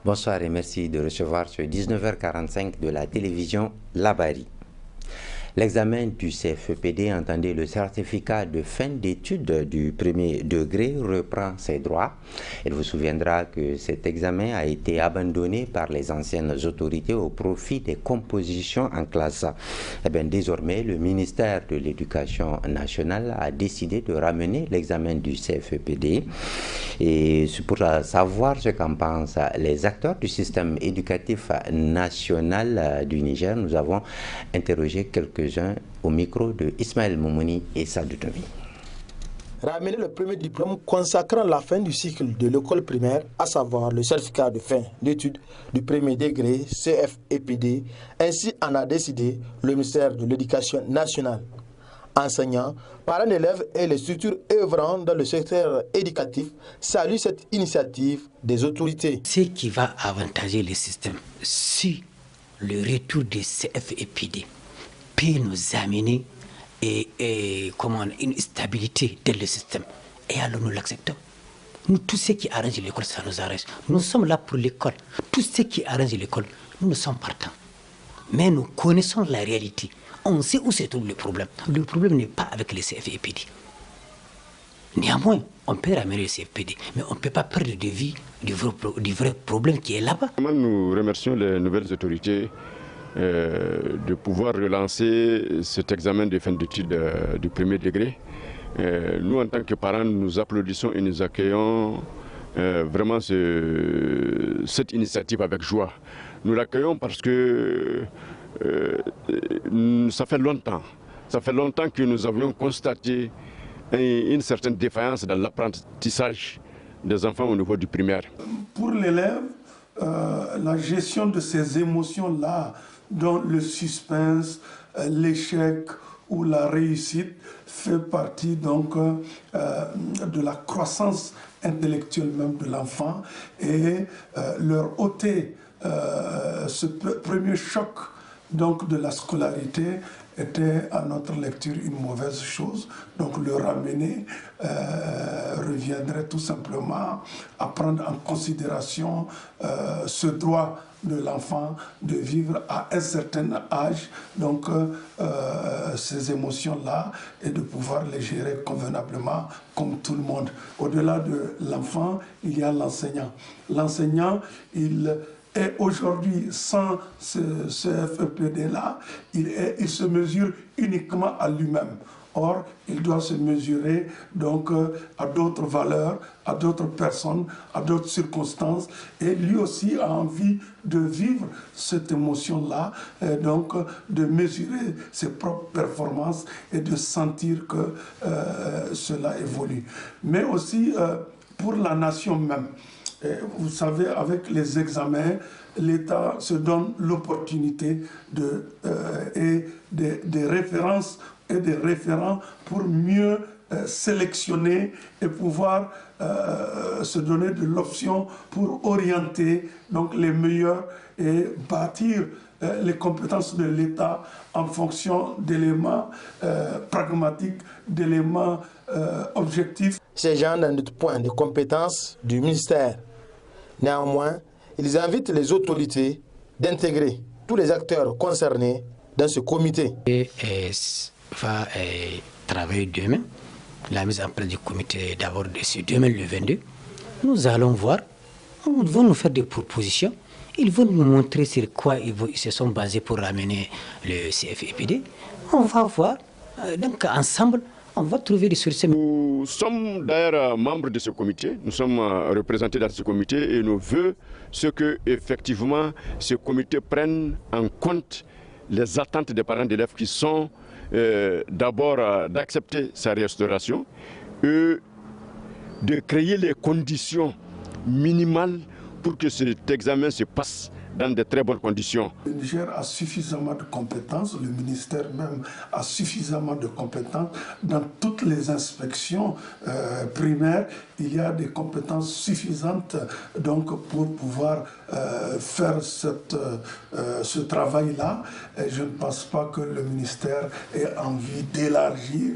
Bonsoir et merci de recevoir ce 19h45 de la télévision Labari. L'examen du CFEPD, entendez le certificat de fin d'études du premier degré, reprend ses droits. Il vous souviendra que cet examen a été abandonné par les anciennes autorités au profit des compositions en classe. Désormais, le ministère de l'Éducation nationale a décidé de ramener l'examen du CFEPD. Et pour savoir ce qu'en pensent les acteurs du système éducatif national du Niger, nous avons interrogé quelques-uns au micro de Ismaël Moumouni et Sadou Tomi. Ramener le premier diplôme consacrant la fin du cycle de l'école primaire, à savoir le certificat de fin d'études du premier degré CFEPD, ainsi en a décidé le ministère de l'Éducation nationale. Enseignants, parents d'élèves et les structures œuvrant dans le secteur éducatif saluent cette initiative des autorités. Ce qui va avantager le système, si le retour des CFEPD peut nous amener une stabilité dans le système. Et alors nous l'acceptons. Nous, tout ce qui arrange l'école, ça nous arrange. Nous sommes là pour l'école. Tout ce qui arrange l'école, nous sommes partants. Mais nous connaissons la réalité. On sait où se trouve le problème. Le problème n'est pas avec les CFEPD. Néanmoins, on peut ramener le CFPD, mais on ne peut pas perdre de vue du vrai problème qui est là-bas. Nous remercions les nouvelles autorités de pouvoir relancer cet examen de fin d'études du premier degré. Nous, en tant que parents, nous applaudissons et nous accueillons vraiment cette initiative avec joie. Nous l'accueillons parce que ça fait longtemps que nous avions constaté une certaine défaillance dans l'apprentissage des enfants au niveau du primaire. Pour l'élève, la gestion de ces émotions-là, dont le suspense, l'échec ou la réussite, fait partie donc de la croissance intellectuelle même de l'enfant, et leur ôter ce premier choc donc de la scolarité était à notre lecture une mauvaise chose. Donc le ramener reviendrait tout simplement à prendre en considération ce droit de l'enfant de vivre à un certain âge, donc ces émotions-là, et de pouvoir les gérer convenablement comme tout le monde. Au-delà de l'enfant, il y a l'enseignant. L'enseignant, et aujourd'hui, sans ce FEPD-là, il se mesure uniquement à lui-même. Or, il doit se mesurer donc à d'autres valeurs, à d'autres personnes, à d'autres circonstances. Et lui aussi a envie de vivre cette émotion-là, donc de mesurer ses propres performances et de sentir que cela évolue. Mais aussi pour la nation même. Vous savez, avec les examens, l'État se donne l'opportunité des références et des référents pour mieux sélectionner et pouvoir se donner de l'option pour orienter donc les meilleurs et bâtir les compétences de l'État en fonction d'éléments pragmatiques, d'éléments objectifs. Ces gens ont des points de compétence du ministère. Néanmoins, ils invitent les autorités d'intégrer tous les acteurs concernés dans ce comité. Et va travailler demain, la mise en place du comité d'abord de ce demain le 22. Nous allons voir, ils vont nous faire des propositions, ils vont nous montrer sur quoi ils se sont basés pour ramener le CFEPD. On va voir, donc ensemble, on va trouver des solutions. Nous sommes d'ailleurs membres de ce comité, nous sommes représentés dans ce comité et nous voulons que effectivement ce comité prenne en compte les attentes des parents d'élèves qui sont d'abord d'accepter sa restauration et de créer les conditions minimales pour que cet examen se passe dans de très bonnes conditions. Le Niger a suffisamment de compétences, le ministère même a suffisamment de compétences. Dans toutes les inspections primaires, il y a des compétences suffisantes donc, pour pouvoir faire ce travail-là. Et je ne pense pas que le ministère ait envie d'élargir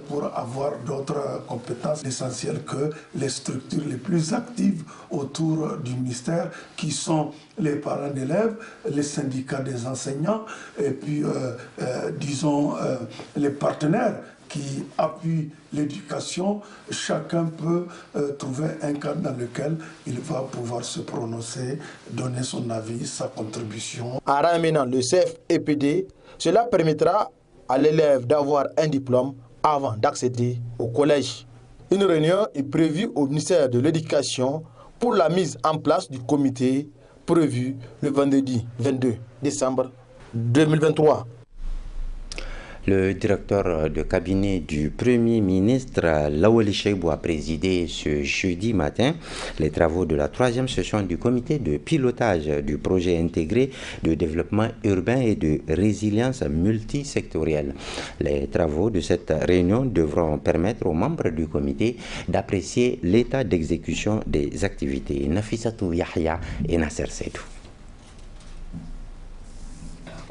pour avoir d'autres compétences essentielles que les structures les plus actives autour du ministère, qui sont les parents d'élèves, les syndicats des enseignants, et puis, disons, les partenaires qui appuient l'éducation. Chacun peut trouver un cadre dans lequel il va pouvoir se prononcer, donner son avis, sa contribution. En ramenant le CFEPD, cela permettra à l'élève d'avoir un diplôme avant d'accéder au collège. Une réunion est prévue au ministère de l'Éducation pour la mise en place du comité prévu le vendredi 22 décembre 2023. Le directeur de cabinet du Premier ministre, Lawali Cheibou, a présidé ce jeudi matin les travaux de la 3e session du comité de pilotage du projet intégré de développement urbain et de résilience multisectorielle. Les travaux de cette réunion devront permettre aux membres du comité d'apprécier l'état d'exécution des activités. Nafissatou Yahya et Nasser Seydou.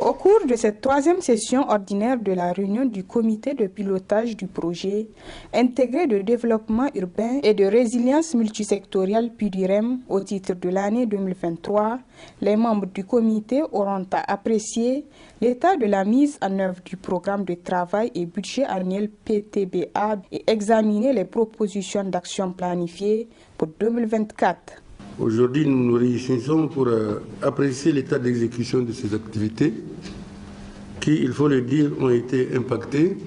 Au cours de cette 3e session ordinaire de la réunion du comité de pilotage du projet intégré de développement urbain et de résilience multisectorielle PUDIREM au titre de l'année 2023, les membres du comité auront à apprécier l'état de la mise en œuvre du programme de travail et budget annuel PTBA et examiner les propositions d'action planifiées pour 2024. Aujourd'hui, nous nous réunissons pour apprécier l'état d'exécution de ces activités qui, il faut le dire, ont été impactées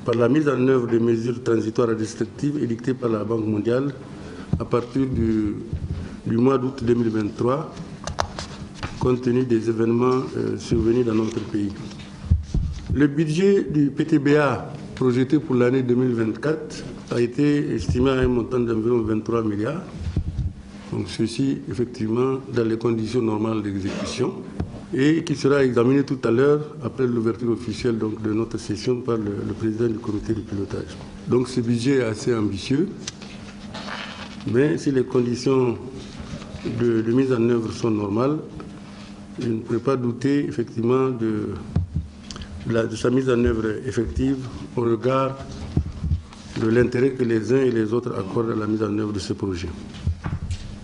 par la mise en œuvre des mesures transitoires restrictives édictées par la Banque mondiale à partir du mois d'août 2023, compte tenu des événements survenus dans notre pays. Le budget du PTBA projeté pour l'année 2024 a été estimé à un montant d'environ 23 milliards. Donc ceci, effectivement, dans les conditions normales d'exécution et qui sera examiné tout à l'heure après l'ouverture officielle donc, de notre session par le président du comité de pilotage. Donc ce budget est assez ambitieux, mais si les conditions de mise en œuvre sont normales, je ne peux pas douter effectivement de sa mise en œuvre effective au regard de l'intérêt que les uns et les autres accordent à la mise en œuvre de ce projet.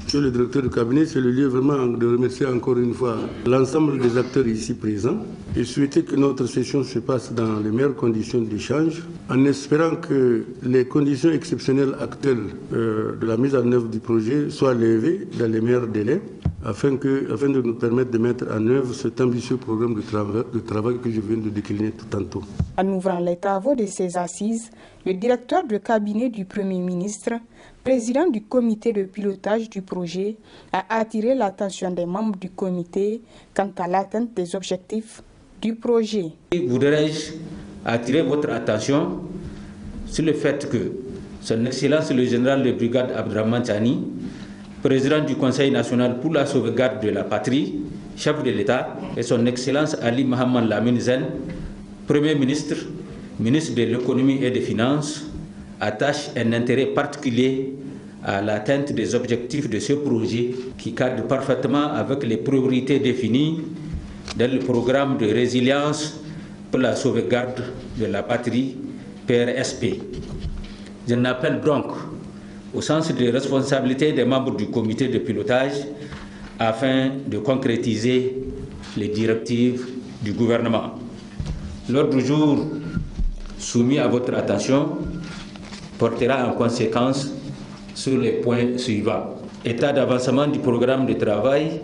Monsieur le directeur du cabinet, c'est le lieu vraiment de remercier encore une fois l'ensemble des acteurs ici présents et souhaiter que notre session se passe dans les meilleures conditions d'échange, en espérant que les conditions exceptionnelles actuelles de la mise en œuvre du projet soient levées dans les meilleurs délais, afin de nous permettre de mettre en œuvre cet ambitieux programme de travail que je viens de décliner tout tantôt. En ouvrant les travaux de ces assises, le directeur de cabinet du Premier ministre, président du comité de pilotage du projet, a attiré l'attention des membres du comité quant à l'atteinte des objectifs du projet. Voudrais-je attirer votre attention sur le fait que Son Excellence le général de brigade Abdrahman Tchani, président du Conseil national pour la sauvegarde de la patrie, chef de l'État, et Son Excellence Ali Mohamed Lamine Zen, Premier ministre, ministre de l'économie et des finances, attache un intérêt particulier à l'atteinte des objectifs de ce projet qui cadre parfaitement avec les priorités définies dans le programme de résilience pour la sauvegarde de la patrie, PRSP. Je n'appelle donc au sens de responsabilité des membres du comité de pilotage afin de concrétiser les directives du gouvernement. L'ordre du jour soumis à votre attention portera en conséquence sur les points suivants. État d'avancement du programme de travail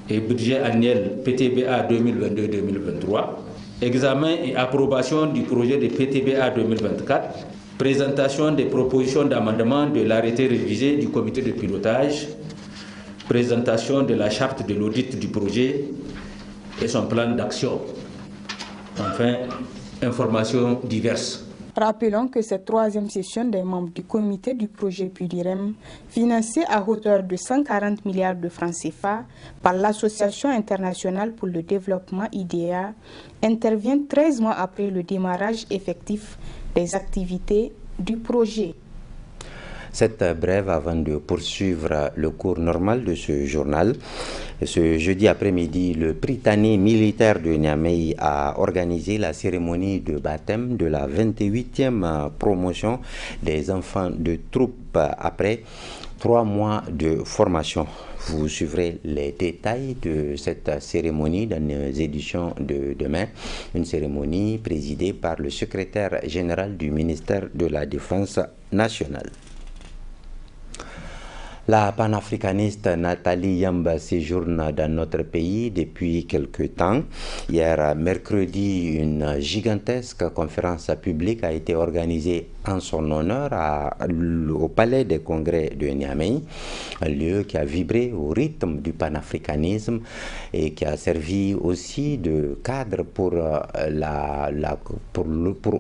et budget annuel PTBA 2022-2023, examen et approbation du projet de PTBA 2024, présentation des propositions d'amendement de l'arrêté révisé du comité de pilotage, présentation de la charte de l'audit du projet et son plan d'action. Enfin, informations diverses. Rappelons que cette troisième session des membres du comité du projet PUDIREM, financée à hauteur de 140 milliards de francs CFA par l'Association internationale pour le développement IDEA, intervient 13 mois après le démarrage effectif des activités du projet. Cette brève avant de poursuivre le cours normal de ce journal. Ce jeudi après-midi, le Prytanée militaire de Niamey a organisé la cérémonie de baptême de la 28e promotion des enfants de troupe après 3 mois de formation. Vous suivrez les détails de cette cérémonie dans les éditions de demain. Une cérémonie présidée par le secrétaire général du ministère de la Défense nationale. La panafricaniste Nathalie Yamba séjourne dans notre pays depuis quelque temps. Hier, mercredi, une gigantesque conférence publique a été organisée en son honneur au Palais des Congrès de Niamey, un lieu qui a vibré au rythme du panafricanisme et qui a servi aussi de cadre pour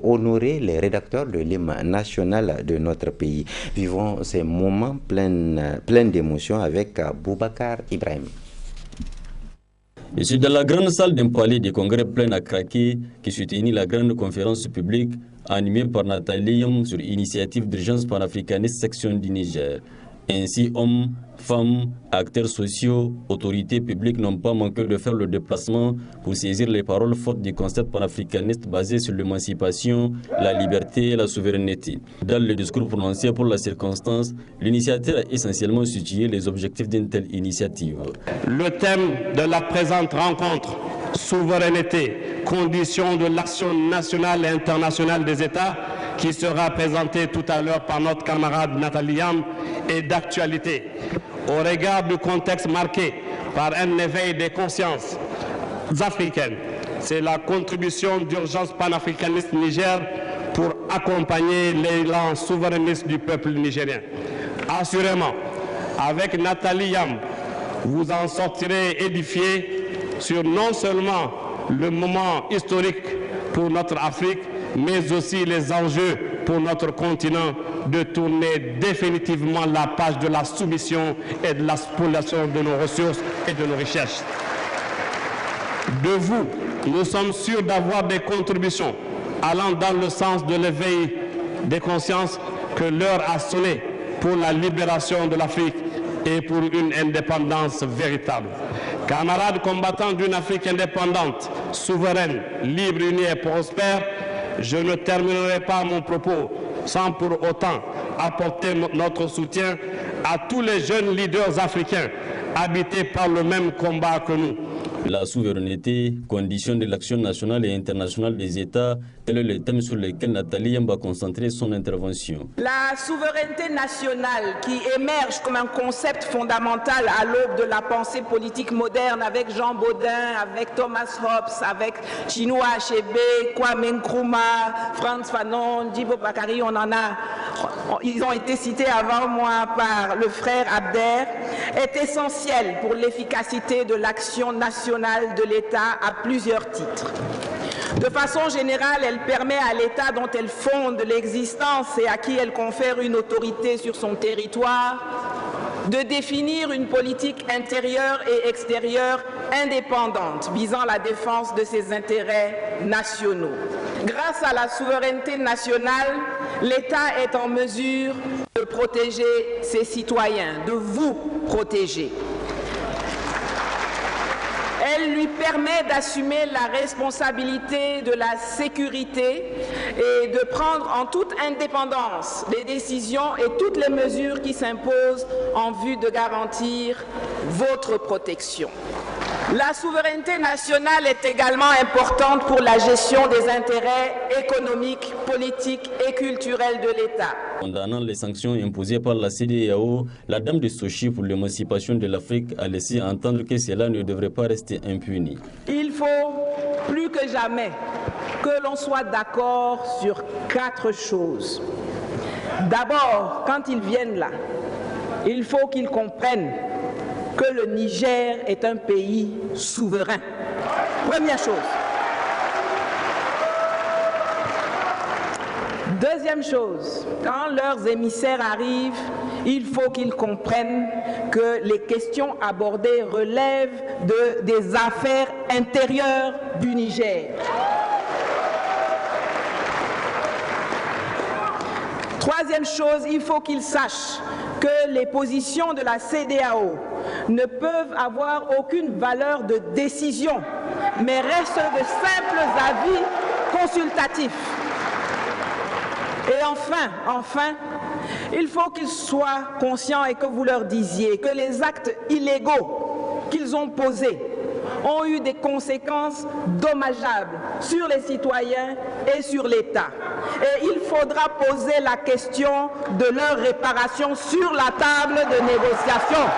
honorer les rédacteurs de l'hymne national de notre pays. Vivons ces moments plein d'émotions avec Boubacar Ibrahim. Je suis dans la grande salle d'un palais des congrès plein à craquer qui se tenait la grande conférence publique animée par Nathalie Yam sur initiative d'urgence panafricaniste section du Niger. Ainsi, hommes, femmes, acteurs sociaux, autorités publiques n'ont pas manqué de faire le déplacement pour saisir les paroles fortes du concept panafricaniste basé sur l'émancipation, la liberté et la souveraineté. Dans le discours prononcé pour la circonstance, l'initiateur a essentiellement situé les objectifs d'une telle initiative. Le thème de la présente rencontre, souveraineté, conditions de l'action nationale et internationale des États, qui sera présenté tout à l'heure par notre camarade Nathalie Yam, est d'actualité. Au regard du contexte marqué par un éveil des consciences africaines, c'est la contribution d'urgence panafricaniste Niger pour accompagner l'élan souverainiste du peuple nigérien. Assurément, avec Nathalie Yam, vous en sortirez édifiés sur non seulement le moment historique pour notre Afrique, mais aussi les enjeux pour notre continent de tourner définitivement la page de la soumission et de la spoliation de nos ressources et de nos richesses. De vous, nous sommes sûrs d'avoir des contributions allant dans le sens de l'éveil des consciences que l'heure a sonné pour la libération de l'Afrique et pour une indépendance véritable. Camarades combattants d'une Afrique indépendante, souveraine, libre, unie et prospère, je ne terminerai pas mon propos sans pour autant apporter notre soutien à tous les jeunes leaders africains habités par le même combat que nous. La souveraineté, condition de l'action nationale et internationale des États, tel est le thème sur lequel Nathalie Yam va concentrer son intervention. La souveraineté nationale qui émerge comme un concept fondamental à l'aube de la pensée politique moderne avec Jean Baudin, avec Thomas Hobbes, avec Chinua Achebe, Kwame Nkrumah, Frantz Fanon, Djibo Bakary, ils ont été cités avant moi par le frère Abder, est essentielle pour l'efficacité de l'action nationale de l'État à plusieurs titres. De façon générale, elle permet à l'État dont elle fonde l'existence et à qui elle confère une autorité sur son territoire de définir une politique intérieure et extérieure indépendante visant la défense de ses intérêts nationaux. Grâce à la souveraineté nationale, l'État est en mesure de protéger ses citoyens, de vous protéger. Elle lui permet d'assumer la responsabilité de la sécurité et de prendre en toute indépendance les décisions et toutes les mesures qui s'imposent en vue de garantir votre protection. La souveraineté nationale est également importante pour la gestion des intérêts économiques, politiques et culturels de l'État. Condamnant les sanctions imposées par la CEDEAO, la dame de Sochi pour l'émancipation de l'Afrique a laissé entendre que cela ne devrait pas rester impuni. Il faut plus que jamais que l'on soit d'accord sur 4 choses. D'abord, quand ils viennent là, il faut qu'ils comprennent que le Niger est un pays souverain. Première chose. Deuxième chose, quand leurs émissaires arrivent, il faut qu'ils comprennent que les questions abordées relèvent des affaires intérieures du Niger. Troisième chose, il faut qu'ils sachent que les positions de la CEDEAO ne peuvent avoir aucune valeur de décision, mais restent de simples avis consultatifs. Et enfin, il faut qu'ils soient conscients et que vous leur disiez que les actes illégaux qu'ils ont posés ont eu des conséquences dommageables sur les citoyens et sur l'État. Et il faudra poser la question de leur réparation sur la table de négociation.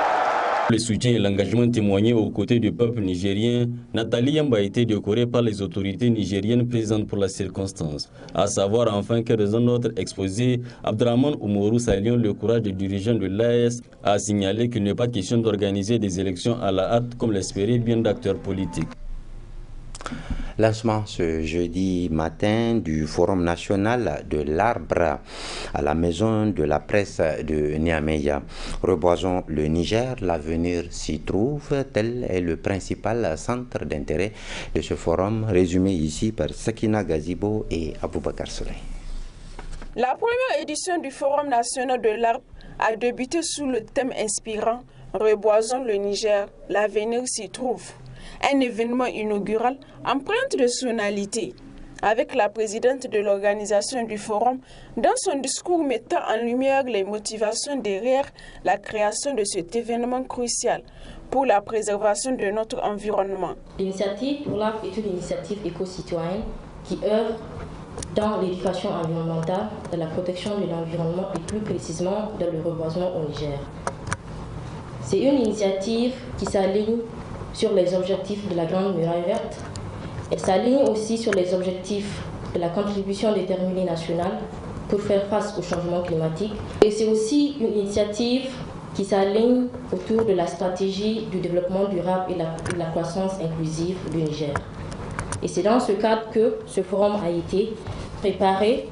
Le soutien et l'engagement témoignés aux côtés du peuple nigérien, Nathalie Yamba a été décorée par les autorités nigériennes présentes pour la circonstance. À savoir enfin que dans notre exposé, Abdraman Oumourou, saluant le courage des dirigeants de l'AES, a signalé qu'il n'est pas question d'organiser des élections à la hâte comme l'espéraient bien d'acteurs politiques. Lancement ce jeudi matin du Forum national de l'arbre à la maison de la presse de Niamey. Reboisons le Niger, l'avenir s'y trouve. Tel est le principal centre d'intérêt de ce forum, résumé ici par Sakina Gazibo et Aboubakar Soleil. La première édition du Forum national de l'arbre a débuté sous le thème inspirant « Reboisons le Niger, l'avenir s'y trouve ». Un événement inaugural empreinte de sonalité, avec la présidente de l'organisation du forum dans son discours mettant en lumière les motivations derrière la création de cet événement crucial pour la préservation de notre environnement. L'initiative pour l'arbre est une initiative éco-citoyenne qui œuvre dans l'éducation environnementale, dans la protection de l'environnement et plus précisément dans le reboisement au Niger. C'est une initiative qui s'aligne sur les objectifs de la Grande Muraille Verte. Elle s'aligne aussi sur les objectifs de la contribution déterminée nationale pour faire face au changement climatique. Et c'est aussi une initiative qui s'aligne autour de la stratégie du développement durable et la croissance inclusive du Niger. Et c'est dans ce cadre que ce forum a été préparé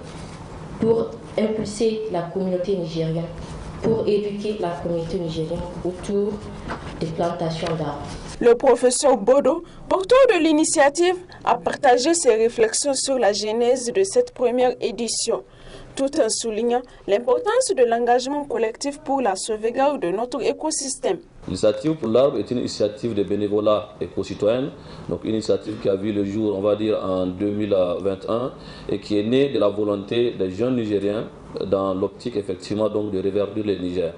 pour impulser la communauté nigérienne, pour éduquer la communauté nigérienne autour des plantations d'arbres. Le professeur Bodo, porteur de l'initiative, a partagé ses réflexions sur la genèse de cette première édition, tout en soulignant l'importance de l'engagement collectif pour la sauvegarde de notre écosystème. L'initiative pour l'arbre est une initiative de bénévolat éco-citoyen, donc une initiative qui a vu le jour, on va dire, en 2021 et qui est née de la volonté des jeunes Nigériens dans l'optique effectivement donc de reverdir le Niger.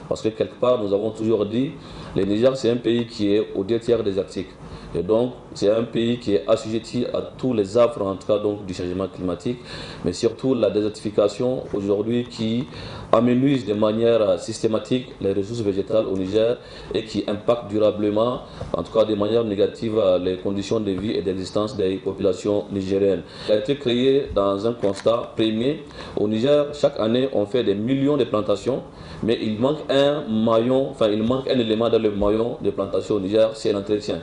Parce que quelque part, nous avons toujours dit, le Niger c'est un pays qui est aux 2 tiers désertique. Et donc, c'est un pays qui est assujetti à tous les affres, en tout cas donc, du changement climatique, mais surtout la désertification aujourd'hui qui amenuise de manière systématique les ressources végétales au Niger et qui impacte durablement, en tout cas de manière négative, les conditions de vie et d'existence des populations nigériennes. Il a été créé dans un constat premier. Au Niger, chaque année, on fait des millions de plantations, mais il manque un maillon, enfin il manque un élément dans le maillon de plantation au Niger, c'est l'entretien.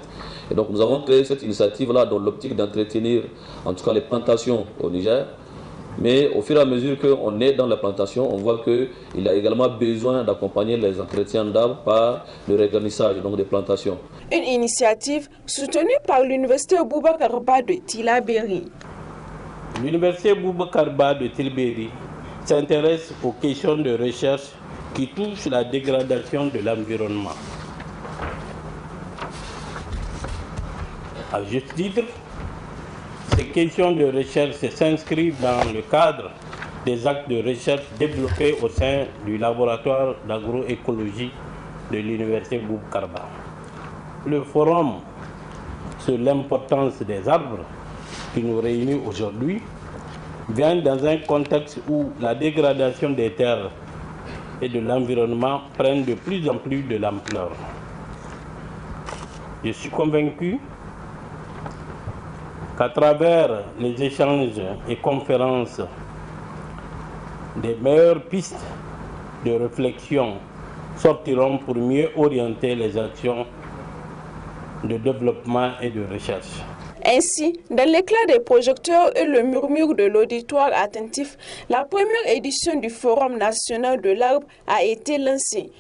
Et donc nous avons créé cette initiative-là dans l'optique d'entretenir en tout cas les plantations au Niger. Mais au fur et à mesure qu'on est dans la plantation, on voit qu'il y a également besoin d'accompagner les entretiens d'arbres par le regarnissage donc des plantations. Une initiative soutenue par l'université Boubacar Ba de Tillabéri. L'université Boubacar Ba de Tillabéri s'intéresse aux questions de recherche qui touchent la dégradation de l'environnement. À juste titre, ces questions de recherche s'inscrivent dans le cadre des actes de recherche développés au sein du laboratoire d'agroécologie de l'université Boubacar Ba. Le forum sur l'importance des arbres qui nous réunit aujourd'hui vient dans un contexte où la dégradation des terres et de l'environnement prennent de plus en plus de l'ampleur. Je suis convaincu qu'à travers les échanges et conférences, des meilleures pistes de réflexion sortiront pour mieux orienter les actions de développement et de recherche. Ainsi, dans l'éclat des projecteurs et le murmure de l'auditoire attentif, la première édition du Forum national de l'arbre a été lancée.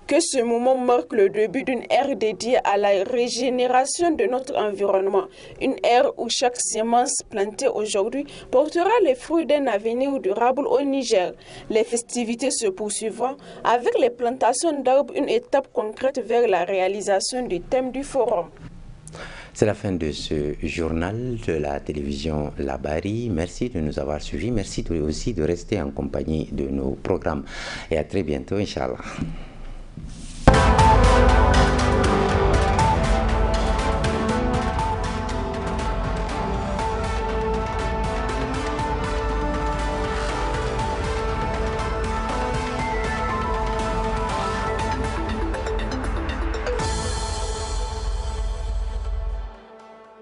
que ce moment marque le début d'une ère dédiée à la régénération de notre environnement, une ère où chaque semence plantée aujourd'hui portera les fruits d'un avenir durable au Niger. Les festivités se poursuivront avec les plantations d'arbres, une étape concrète vers la réalisation du thème du forum. C'est la fin de ce journal de la télévision Labari. Merci de nous avoir suivis. Merci aussi de rester en compagnie de nos programmes. Et à très bientôt, Inch'Allah.